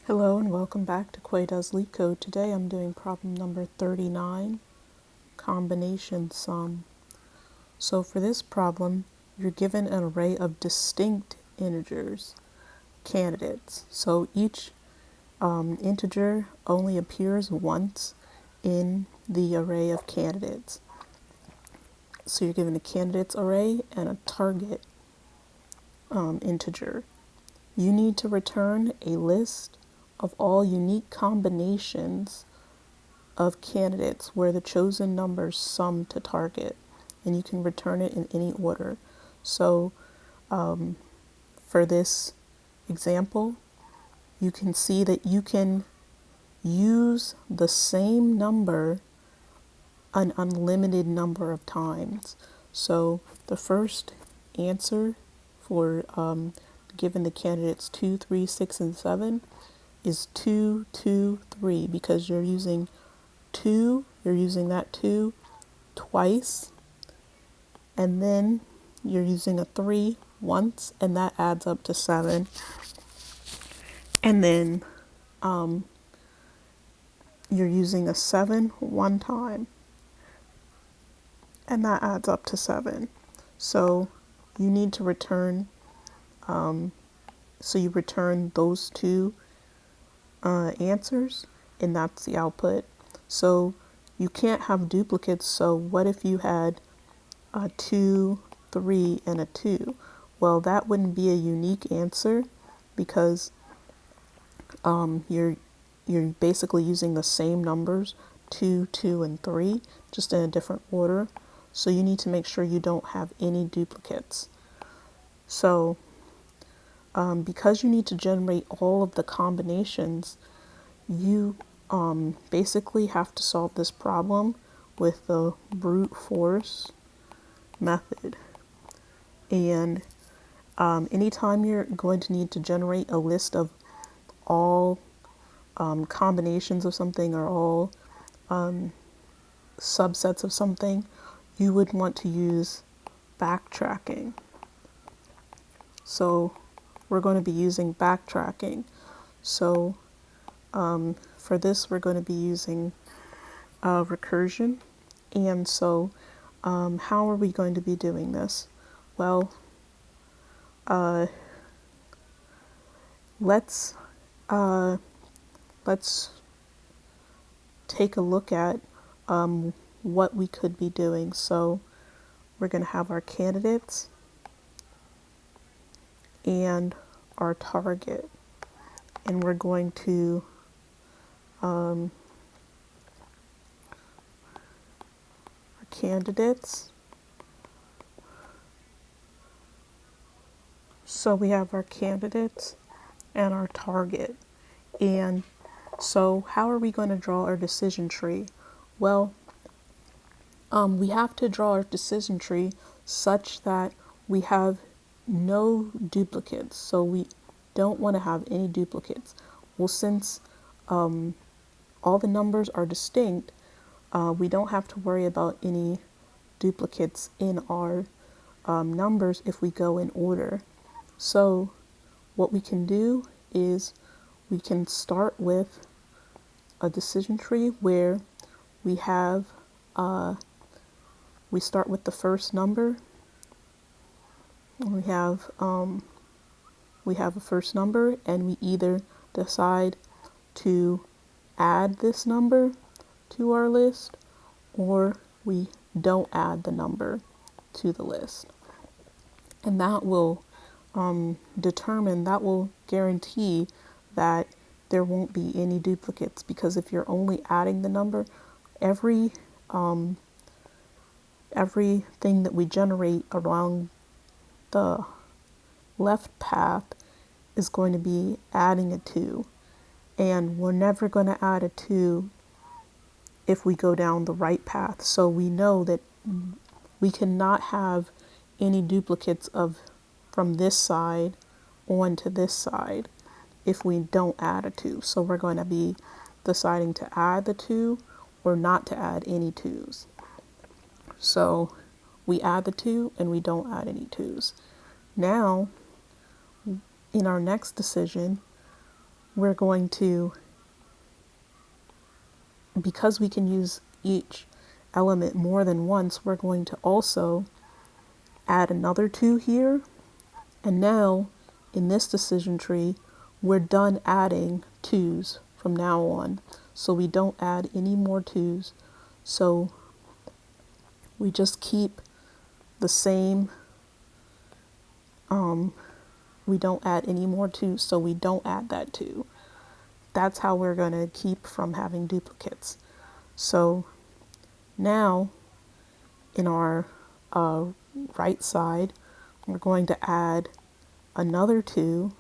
Hello and welcome back to Sum Leetcode. Today I'm doing problem number 39, combination sum. So for this problem, you're given an array of distinct integers, candidates. So each integer only appears once in the array of candidates. So you're given a candidates array and a target integer. You need to return a list of all unique combinations of candidates where the chosen numbers sum to target, and you can return it in any order. So for this example, you can see that you can use the same number an unlimited number of times. So the first answer for given the candidates 2, 3, 6, and 7 is 2, 2, 3 because you're using 2, you're using that 2 twice, and then you're using a 3 once, and that adds up to 7. And then you're using a 7 one time, and that adds up to 7. So you need to return, so you return those two answers, and that's the output. So you can't have duplicates, so what if you had a 2, 3, and a 2? Well, that wouldn't be a unique answer because you're basically using the same numbers, 2, 2, and 3, just in a different order. So you need to make sure you don't have any duplicates. So because you need to generate all of the combinations, you basically have to solve this problem with the brute force method. And anytime you're going to need to generate a list of all combinations of something or all subsets of something, you would want to use backtracking. So we're going to be using backtracking. So for this, we're going to be using recursion. And so how are we going to be doing this? Well, let's take a look at what we could be doing. So we're going to have our candidates and our target, and we're going to our candidates. So we have our candidates and our target. And so how are we going to draw our decision tree? Well, we have to draw our decision tree such that we have no duplicates. So we don't want to have any duplicates. Well, since all the numbers are distinct, we don't have to worry about any duplicates in our numbers if we go in order. So what we can do is we can start with a decision tree where we have we start with the first number. We have a first number, and we either decide to add this number to our list, or we don't add the number to the list. And that will that will guarantee that there won't be any duplicates, because if you're only adding the number, everything that we generate along the left path is going to be adding a 2, and we're never going to add a 2 if we go down the right path. So we know that we cannot have any duplicates from this side onto this side if we don't add a 2. So we're going to be deciding to add the 2 or not to add any 2's. So we add the 2 and we don't add any 2's. Now, in our next decision, we're going to, because we can use each element more than once, we're going to also add another 2 here. And now in this decision tree, we're done adding 2's from now on. So we don't add any more 2's. So we just keep the same, we don't add any more 2's, so we don't add that 2. That's how we're going to keep from having duplicates. So now in our right side, we're going to add another 2,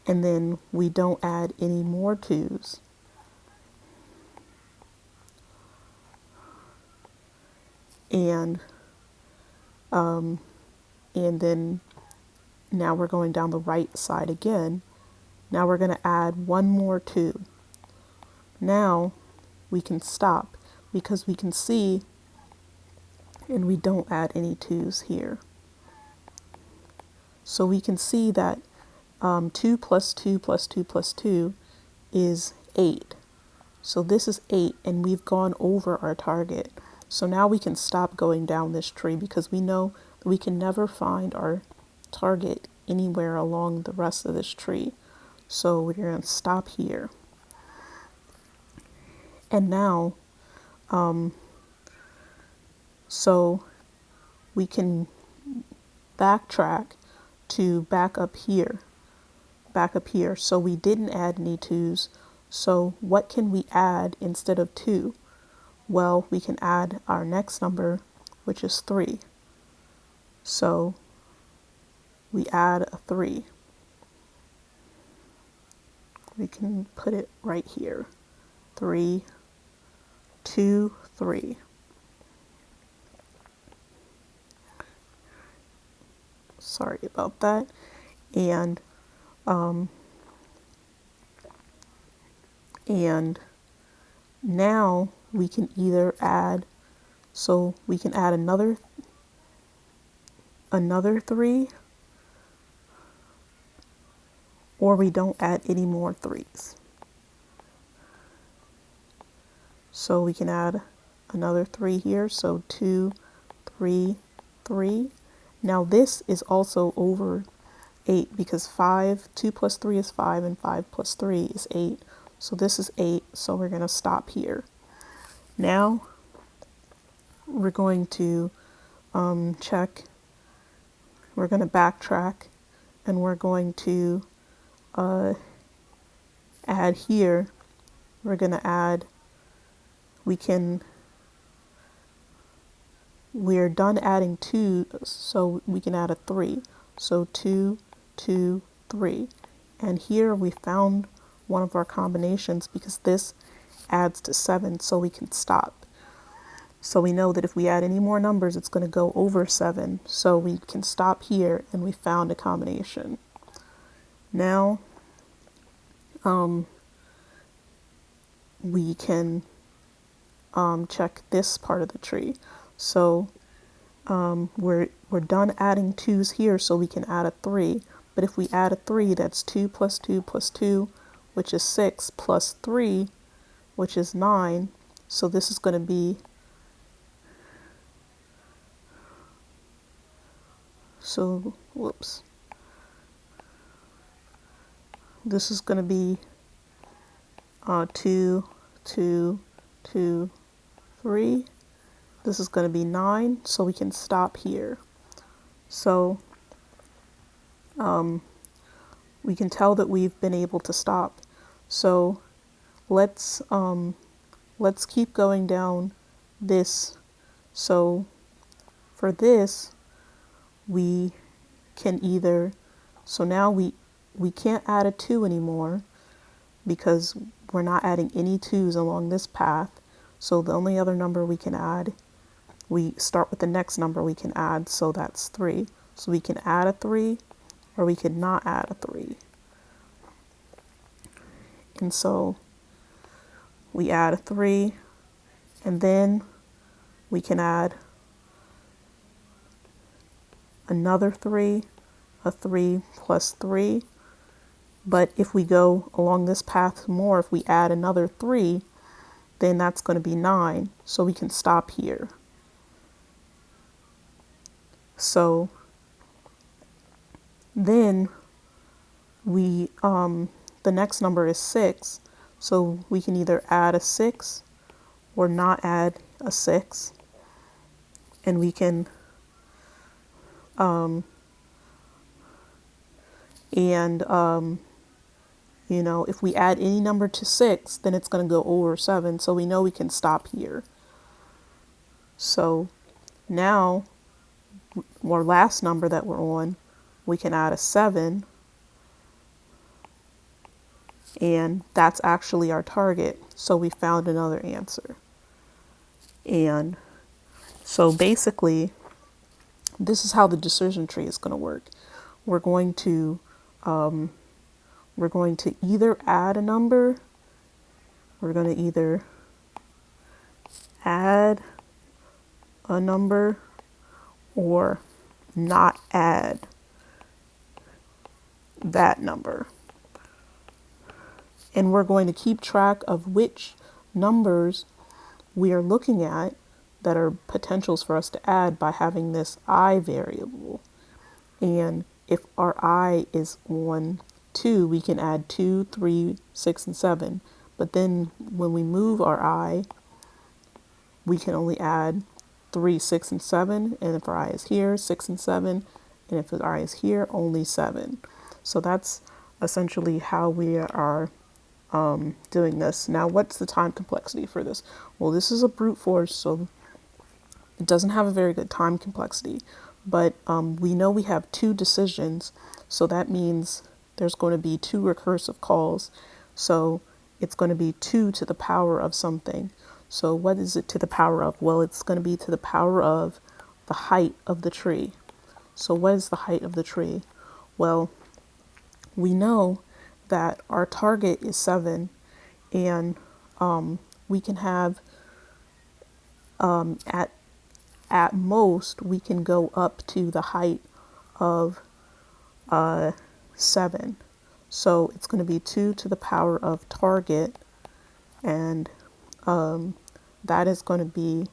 and then we don't add any more 2's. And then now we're going down the right side again. Now we're going to add one more 2. Now we can stop because we can see, and we don't add any 2's here. So we can see that 2 plus 2 plus 2 plus 2 is 8. So this is 8, and we've gone over our target. So now we can stop going down this tree because we know that we can never find our target anywhere along the rest of this tree. So we're going to stop here. And now, so we can backtrack to back up here. So we didn't add any 2's. So what can we add instead of 2? Well, we can add our next number, which is 3. So we add a 3. We can put it right here. 3, 2, 3. Sorry about that. And now we can either add, so we can add another 3, or we don't add any more 3's. So we can add another 3 here. So 2, 3, 3. Now this is also over 8 because 2 plus 3 is 5, and 5 plus 3 is 8. So this is 8, so we're going to stop here. Now we're going to check, we're going to backtrack, and we're going to add here, we're going to add, we're done adding 2, so we can add a 3. So 2, 2, 3. And here we found one of our combinations because this adds to 7, so we can stop. So we know that if we add any more numbers, it's going to go over 7. So we can stop here, and we found a combination. Now we can check this part of the tree. So we're done adding 2's here, so we can add a 3. But if we add a 3, that's 2 plus 2 plus 2, which is 6, plus 3, which is 9. So this is going to be, so, whoops. This is going to be 2, 2, 2, 3. This is going to be 9, so we can stop here. So we can tell that we've been able to stop. So let's keep going down this. So for this, we can either, so now we can't add a 2 anymore because we're not adding any 2's along this path. So the only other number we can add, we start with the next number we can add, so that's 3. So we can add a 3, or we could not add a 3. And so we add a 3, and then we can add another 3, a 3 plus 3. But if we go along this path more, if we add another 3, then that's going to be 9. So we can stop here. So then the next number is 6. So we can either add a 6 or not add a 6. And we can, you know, if we add any number to 6, then it's going to go over 7. So we know we can stop here. So now, our last number that we're on, we can add a 7. And that's actually our target. So we found another answer. And so basically, this is how the decision tree is going to work. We're going to either add a number, we're going to either add a number or not add that number. And we're going to keep track of which numbers we are looking at that are potentials for us to add by having this I variable. And if our I is on 2, we can add 2, 3, 6, and 7. But then when we move our I, we can only add 3, 6, and 7. And if our I is here, 6 and 7. And if our I is here, only 7. So that's essentially how we are doing this. Now, what's the time complexity for this? Well, this is a brute force, so it doesn't have a very good time complexity. But we know we have 2 decisions, so that means there's going to be 2 recursive calls. So it's going to be 2 to the power of something. So what is it to the power of? Well, it's going to be to the power of the height of the tree. So what is the height of the tree? Well, we know that our target is 7, and we can have at most we can go up to the height of 7. So it's going to be 2 to the power of target, and that is going to be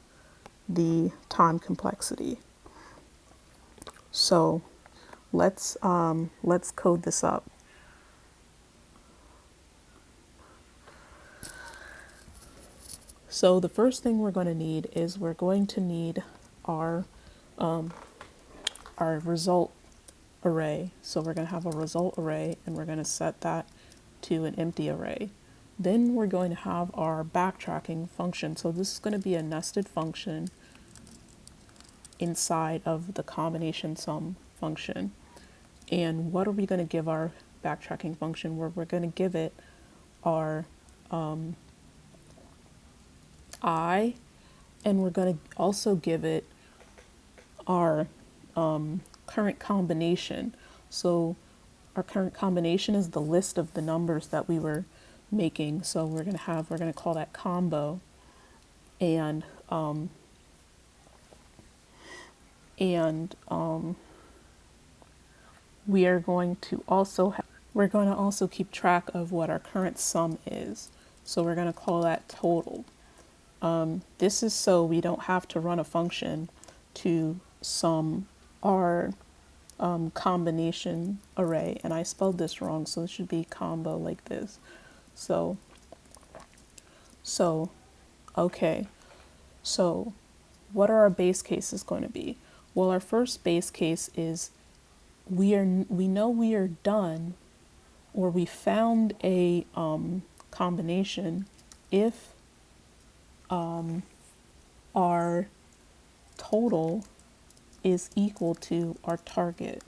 the time complexity. So let's code this up. So the first thing we're going to need is we're going to need our result array. So we're going to have a result array, and we're going to set that to an empty array. Then we're going to have our backtracking function. So this is going to be a nested function inside of the combination sum function. And what are we going to give our backtracking function? We're going to give it our I, and we're going to also give it our current combination. So our current combination is the list of the numbers that we were making. So we're going to call that combo, and we are going to also keep track of what our current sum is. So we're going to call that total. This is so we don't have to run a function to sum our combination array. And I spelled this wrong, so it should be combo like this. So okay. So what are our base cases going to be? Well, our first base case is we know we are done, or we found a combination if our total is equal to our target.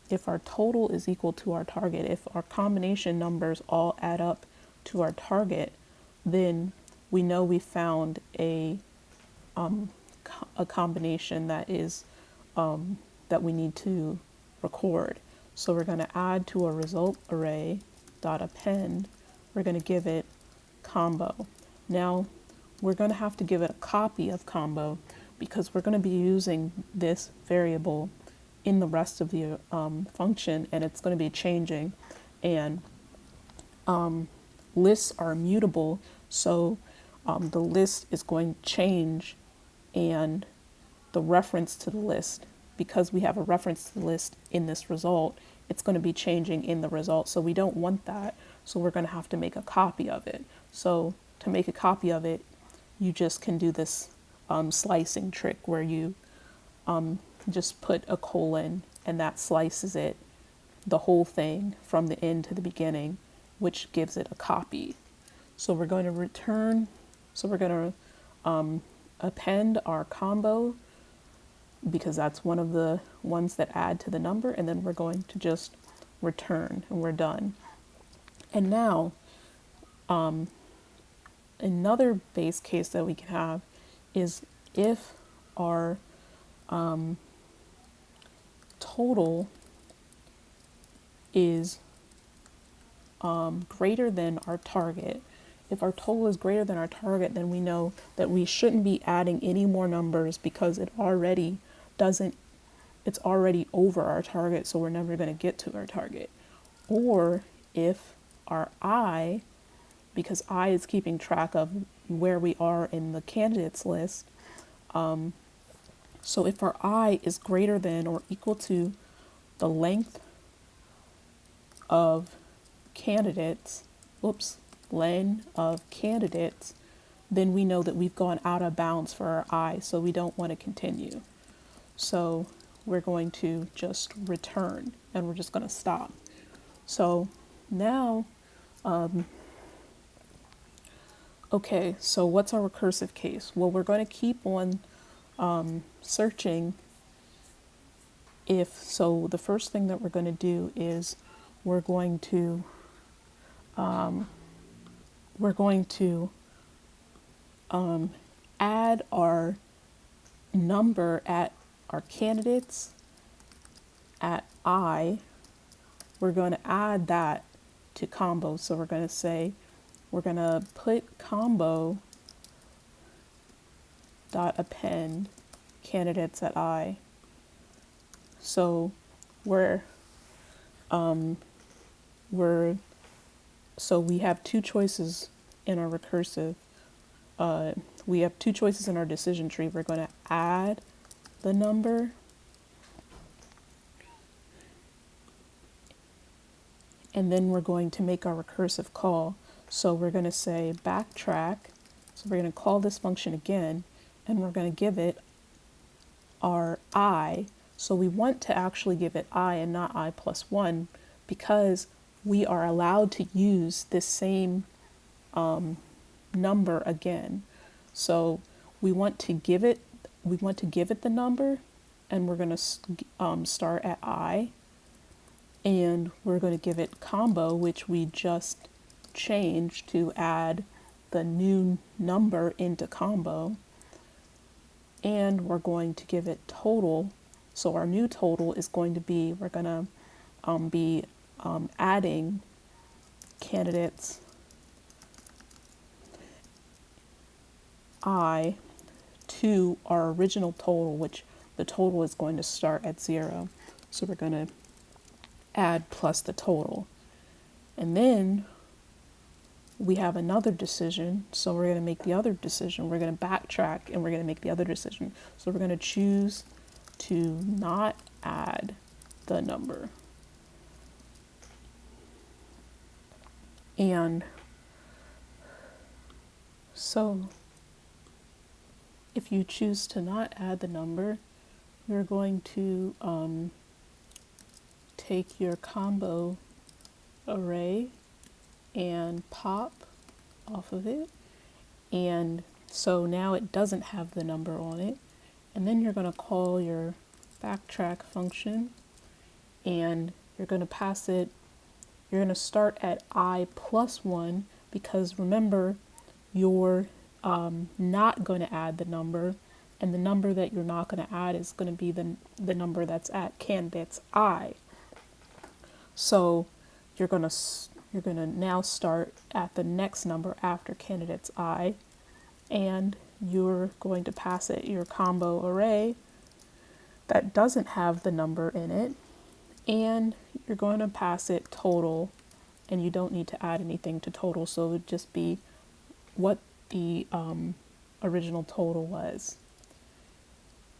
If our total is equal to our target, if our combination numbers all add up to our target, then we know we found a combination that is that we need to record. So we're going to add to a result array dot append. We're going to give it combo. Now we're going to have to give it a copy of combo, because we're going to be using this variable in the rest of the function, and it's going to be changing. And lists are mutable, so the list is going to change, and the reference to the list, because we have a reference to the list in this result, it's going to be changing in the result. So we don't want that. So we're going to have to make a copy of it. So to make a copy of it, you just can do this slicing trick where you just put a colon and that slices it, the whole thing from the end to the beginning, which gives it a copy. So we're going to return, so we're going to append our combo, because that's one of the ones that add to the number, and then we're going to just return, and we're done. And now, another base case that we can have is if our total is greater than our target. If our total is greater than our target, then we know that we shouldn't be adding any more numbers, because it's already over our target, so we're never going to get to our target. Or if our I, because I is keeping track of where we are in the candidates list, so if our I is greater than or equal to the length of candidates, len of candidates, then we know that we've gone out of bounds for our I, so we don't want to continue. So we're going to just return, and we're just going to stop. So now, okay, so what's our recursive case? Well, we're going to keep on searching so the first thing that we're going to do is we're going to add our number at our candidates at I. We're going to add that to combo. So we're going to say, we're going to put combo dot append candidates at I. So so we have two choices in our recursive. We have two choices in our decision tree. We're going to add the number, and then we're going to make our recursive call. So we're going to say backtrack. So we're going to call this function again, and we're going to give it our I. So we want to actually give it I and not I plus 1, because we are allowed to use this same number again. So we want to give it the number, and we're going to start at I, and we're going to give it combo, which we just changed to add the new number into combo, and we're going to give it total. So our new total is going to be, we're going to be adding candidates I to our original total, which the total is going to start at 0. So we're going to add plus the total. And then we have another decision, so we're going to make the other decision. We're going to backtrack, and we're going to make the other decision. So we're going to choose to not add the number. And so if you choose to not add the number, you're going to take your combo array and pop off of it. And so now it doesn't have the number on it. And then you're going to call your backtrack function, and you're going to pass it, you're going to start at I plus 1, because remember, you're not going to add the number, and the number that you're not going to add is going to be the number that's at candidates I. So you're going to now start at the next number after candidates I, and you're going to pass it your combo array that doesn't have the number in it, and you're going to pass it total, and you don't need to add anything to total, so it would just be what the original total was.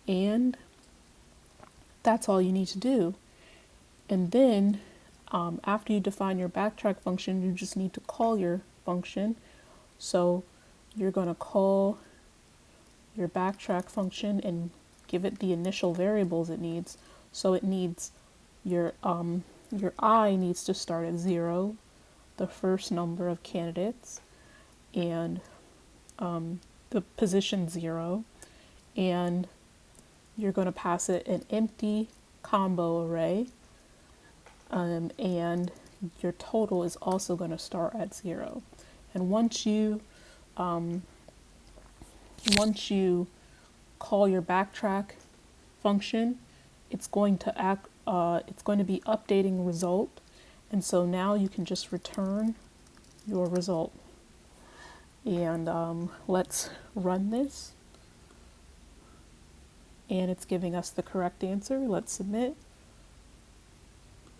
And that's all you need to do. And then after you define your backtrack function, you just need to call your function. So you're going to call your backtrack function and give it the initial variables it needs. So it needs your I needs to start at 0, the first number of candidates, and the position 0, and you're going to pass it an empty combo array, and your total is also going to start at 0. And once you call your backtrack function, it's going to be updating result, and so now you can just return your result. And let's run this, and it's giving us the correct answer. Let's submit,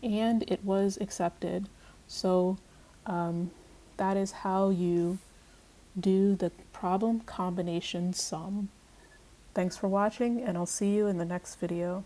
and it was accepted. So that is how you do the problem combination sum. Thanks for watching, and I'll see you in the next video.